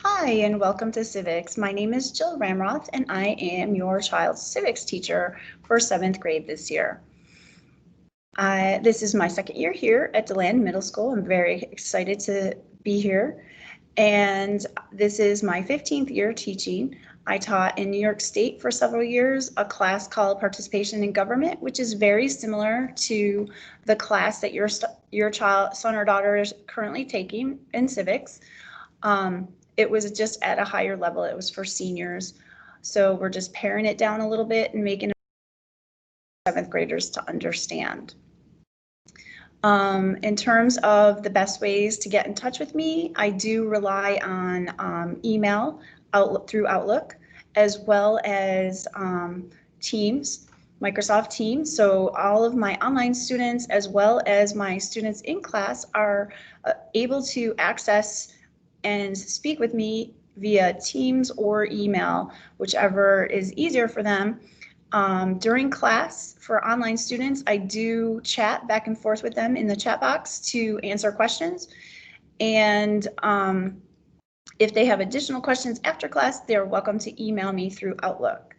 Hi, and welcome to Civics. My name is Jill Ramroth, and I am your child's civics teacher for 7th grade this year. This is my second year here at DeLand Middle School. I'm very excited to be here. And this is my 15th year teaching. I taught in New York State for several years a class called Participation in Government, which is very similar to the class that your son or daughter is currently taking in civics. It was just at a higher level. It was for seniors. So we're just paring it down a little bit and making it 7th graders to understand. In terms of the best ways to get in touch with me, I do rely on email through Outlook, as well as Teams, Microsoft Teams. So all of my online students, as well as my students in class, are able to access and speak with me via Teams or email, whichever is easier for them. During class, for online students, I do chat back and forth with them in the chat box to answer questions. And if they have additional questions after class, they're welcome to email me through Outlook.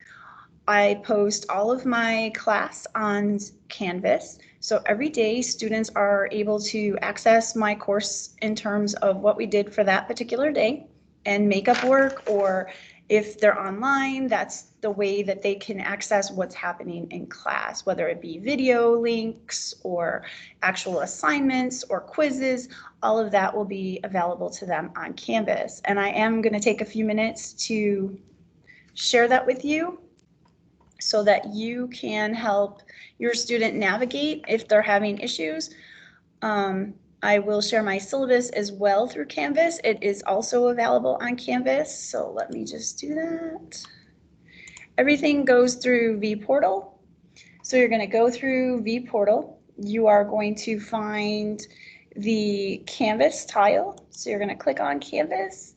I post all of my class on Canvas. So every day students are able to access my course in terms of what we did for that particular day and make up work, or if they're online, that's the way that they can access what's happening in class, whether it be video links or actual assignments or quizzes. All of that will be available to them on Canvas. And I am going to take a few minutes to share that with you, so that you can help your student navigate if they're having issues. I will share my syllabus as well through Canvas. It is also available on Canvas, so let me just do that. Everything goes through vPortal. So you're going to go through vPortal. You are going to find the Canvas tile. So you're going to click on Canvas.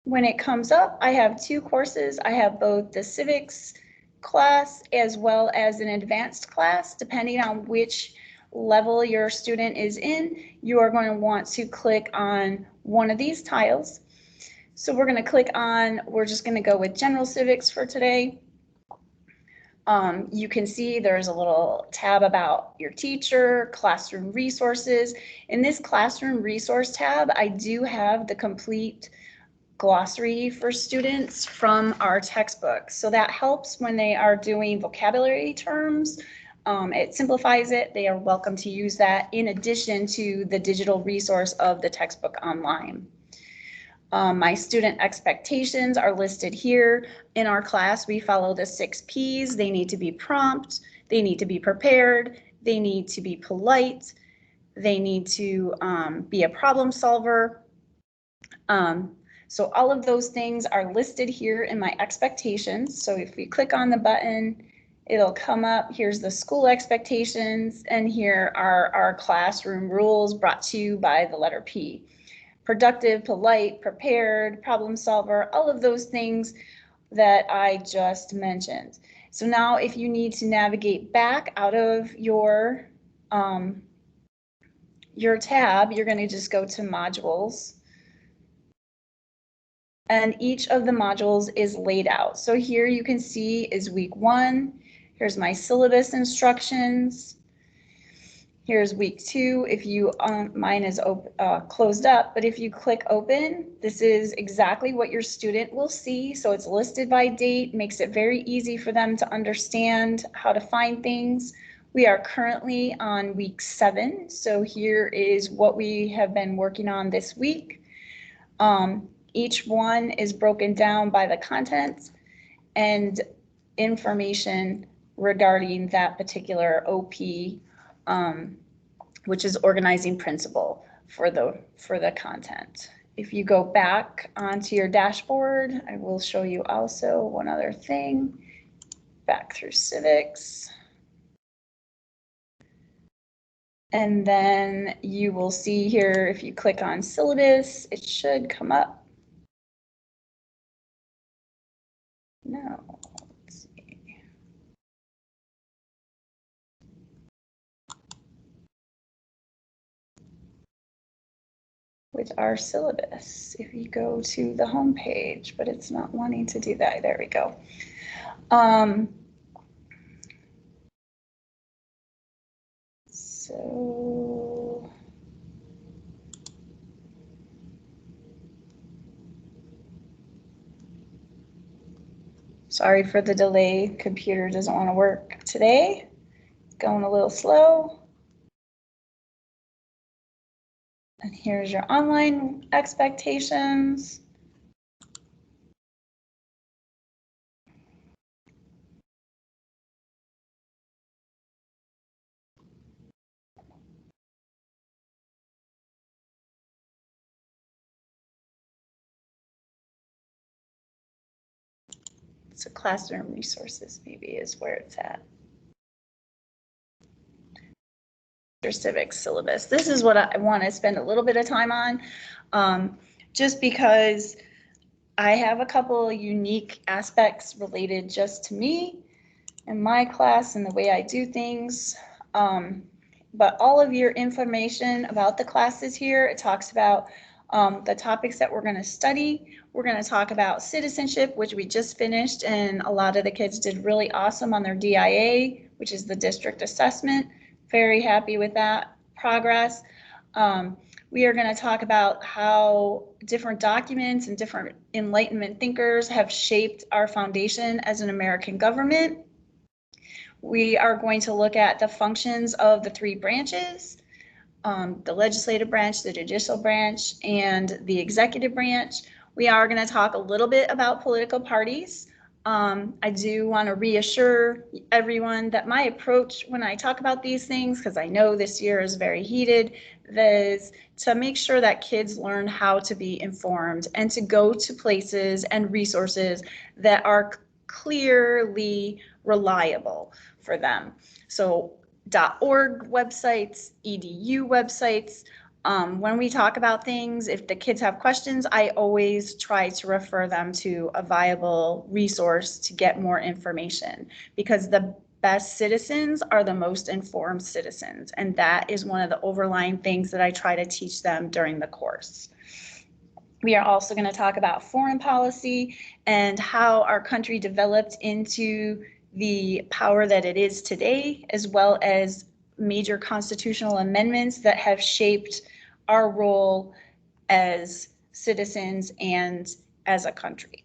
When it comes up, I have two courses. I have both the civics class as well as an advanced class. Depending on which level your student is in, you are going to want to click on one of these tiles. So we're going to click on, we're just going to go with general civics for today. You can see there's a little tab about your teacher, classroom resources. In this classroom resource tab, I do have the complete glossary for students from our textbook. So that helps when they are doing vocabulary terms. It simplifies it. They are welcome to use that in addition to the digital resource of the textbook online. My student expectations are listed here. In our class, we follow the 6 Ps. They need to be prompt, they need to be prepared, they need to be polite, they need to be a problem solver. So all of those things are listed here in my expectations. So if we click on the button, it'll come up. Here's the school expectations, and here are our classroom rules brought to you by the letter P. Productive, polite, prepared, problem solver, all of those things that I just mentioned. So now if you need to navigate back out of your tab, you're going to just go to modules. And each of the modules is laid out. So here you can see is week 1. Here's my syllabus instructions. Here's week 2. If you, mine is closed up, but if you click open, this is exactly what your student will see. So it's listed by date, makes it very easy for them to understand how to find things. We are currently on week 7. So here is what we have been working on this week. Each one is broken down by the contents and information regarding that particular OP, which is organizing principle for the content. If you go back onto your dashboard, I will show you also one other thing. Back through civics. And then you will see here, if you click on syllabus, it should come up. No, let's see. with our syllabus. If you go to the home page, but it's not wanting to do that. There we go. So sorry for the delay. Computer doesn't want to work today. It's going a little slow. And here's your online expectations. So classroom resources maybe is where it's at. Your civics syllabus. This is what I want to spend a little bit of time on, just because I have a couple unique aspects related just to me and my class and the way I do things. But all of your information about the classes here, it talks about the topics that we're going to study. We're going to talk about citizenship, which we just finished, and a lot of the kids did really awesome on their DIA, which is the district assessment. Very happy with that progress. We are going to talk about how different documents and different Enlightenment thinkers have shaped our foundation as an American government. We are going to look at the functions of the three branches, the legislative branch, the judicial branch, and the executive branch. We are going to talk a little bit about political parties. I do want to reassure everyone that my approach when I talk about these things, because I know this year is very heated, is to make sure that kids learn how to be informed and to go to places and resources that are clearly reliable for them. So .org websites, edu websites. When we talk about things, if the kids have questions, I always try to refer them to a viable resource to get more information, because the best citizens are the most informed citizens. And that is one of the overlying things that I try to teach them during the course. We are also going to talk about foreign policy and how our country developed into the power that it is today, as well as major constitutional amendments that have shaped our role as citizens and as a country.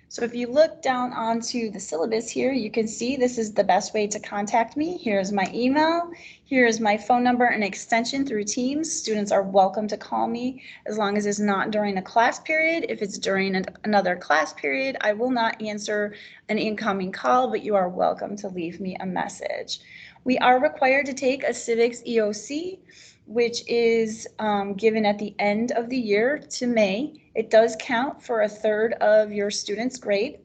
So if you look down onto the syllabus here, you can see this is the best way to contact me. Here's my email. Here's my phone number and extension through Teams. Students are welcome to call me as long as it's not during a class period. If it's during another class period, I will not answer an incoming call, but you are welcome to leave me a message. We are required to take a civics EOC, which is given at the end of the year to May. It does count for a third of your students' grade.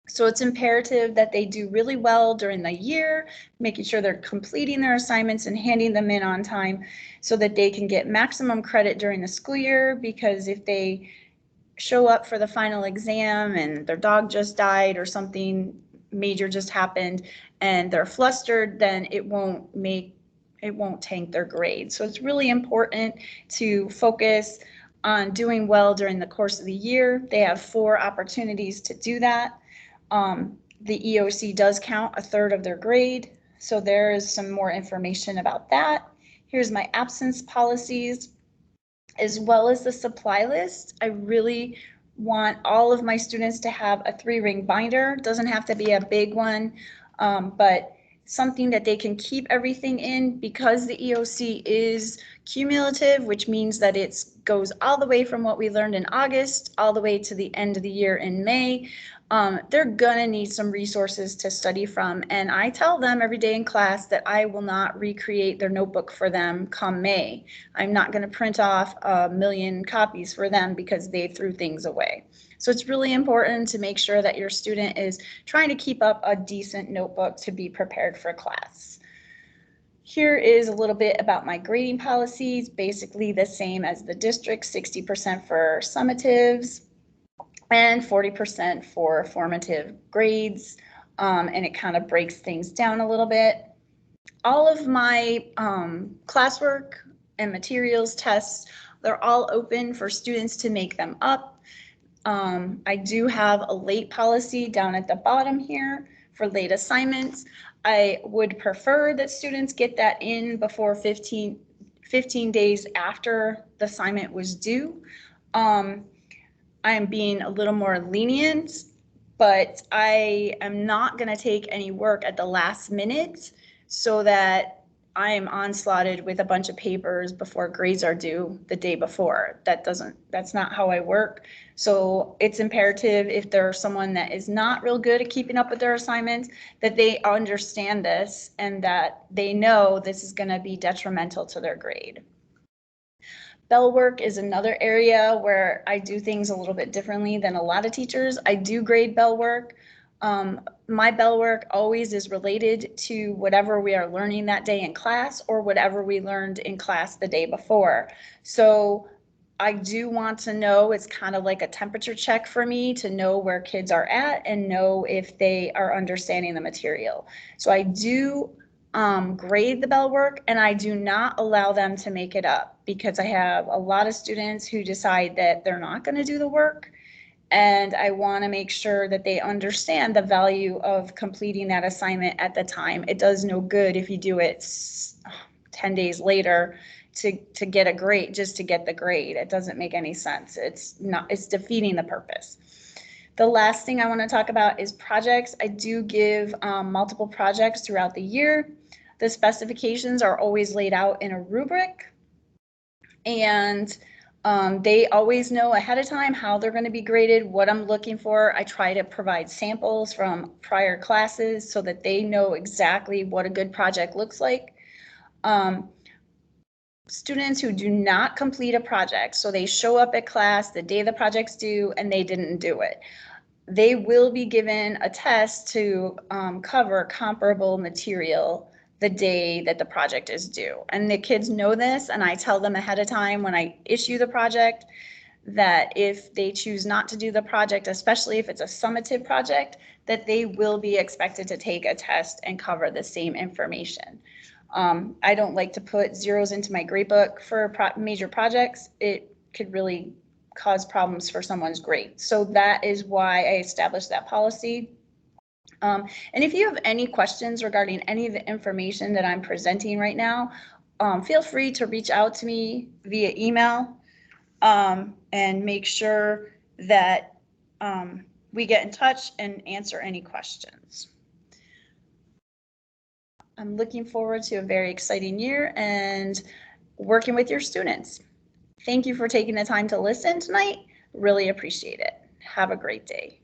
So it's imperative that they do really well during the year, making sure they're completing their assignments and handing them in on time so that they can get maximum credit during the school year. Because if they show up for the final exam and their dog just died or something major just happened and they're flustered, then it won't tank their grade. So it's really important to focus on doing well during the course of the year. They have 4 opportunities to do that. The EOC does count a third of their grade, so there is some more information about that. Here's my absence policies, as well as the supply list. I really want all of my students to have a 3-ring binder. It doesn't have to be a big one, but something that they can keep everything in, because the EOC is cumulative, which means that it goes all the way from what we learned in August all the way to the end of the year in May. They're gonna need some resources to study from, and I tell them every day in class that I will not recreate their notebook for them come May. I'm not gonna print off 1,000,000 copies for them because they threw things away. So it's really important to make sure that your student is trying to keep up a decent notebook to be prepared for class. Here is a little bit about my grading policies, basically the same as the district, 60% for summatives and 40% for formative grades, and it kind of breaks things down a little bit. All of my classwork and materials tests, they're all open for students to make them up. I do have a late policy down at the bottom here for late assignments. I would prefer that students get that in before 15 days after the assignment was due. I am being a little more lenient, but I am not going to take any work at the last minute so that I am onslaughted with a bunch of papers before grades are due the day before. That's not how I work. So it's imperative, if there's someone that is not real good at keeping up with their assignments, that they understand this and that they know this is going to be detrimental to their grade. Bell work is another area where I do things a little bit differently than a lot of teachers. I do grade bell work. My bell work always is related to whatever we are learning that day in class or whatever we learned in class the day before. So I do want to know, it's kind of like a temperature check for me to know where kids are at and know if they are understanding the material. So I do grade the bell work, and I do not allow them to make it up, because I have a lot of students who decide that they're not going to do the work, and I want to make sure that they understand the value of completing that assignment at the time. It does no good if you do it 10 days later to get a grade, just to get the grade. It doesn't make any sense. It's defeating the purpose. The last thing I want to talk about is projects. I do give multiple projects throughout the year. The specifications are always laid out in a rubric, and they always know ahead of time how they're going to be graded, what I'm looking for. I try to provide samples from prior classes so that they know exactly what a good project looks like. Students who do not complete a project, so they show up at class the day the project's due and they didn't do it, they will be given a test to cover comparable material the day that the project is due. And the kids know this, and I tell them ahead of time when I issue the project that if they choose not to do the project, especially if it's a summative project, that they will be expected to take a test and cover the same information. I don't like to put zeros into my grade book for major projects. It could really cause problems for someone's grade. So that is why I established that policy. And if you have any questions regarding any of the information that I'm presenting right now, feel free to reach out to me via email, and make sure that we get in touch and answer any questions. I'm looking forward to a very exciting year and working with your students. Thank you for taking the time to listen tonight. Really appreciate it. Have a great day.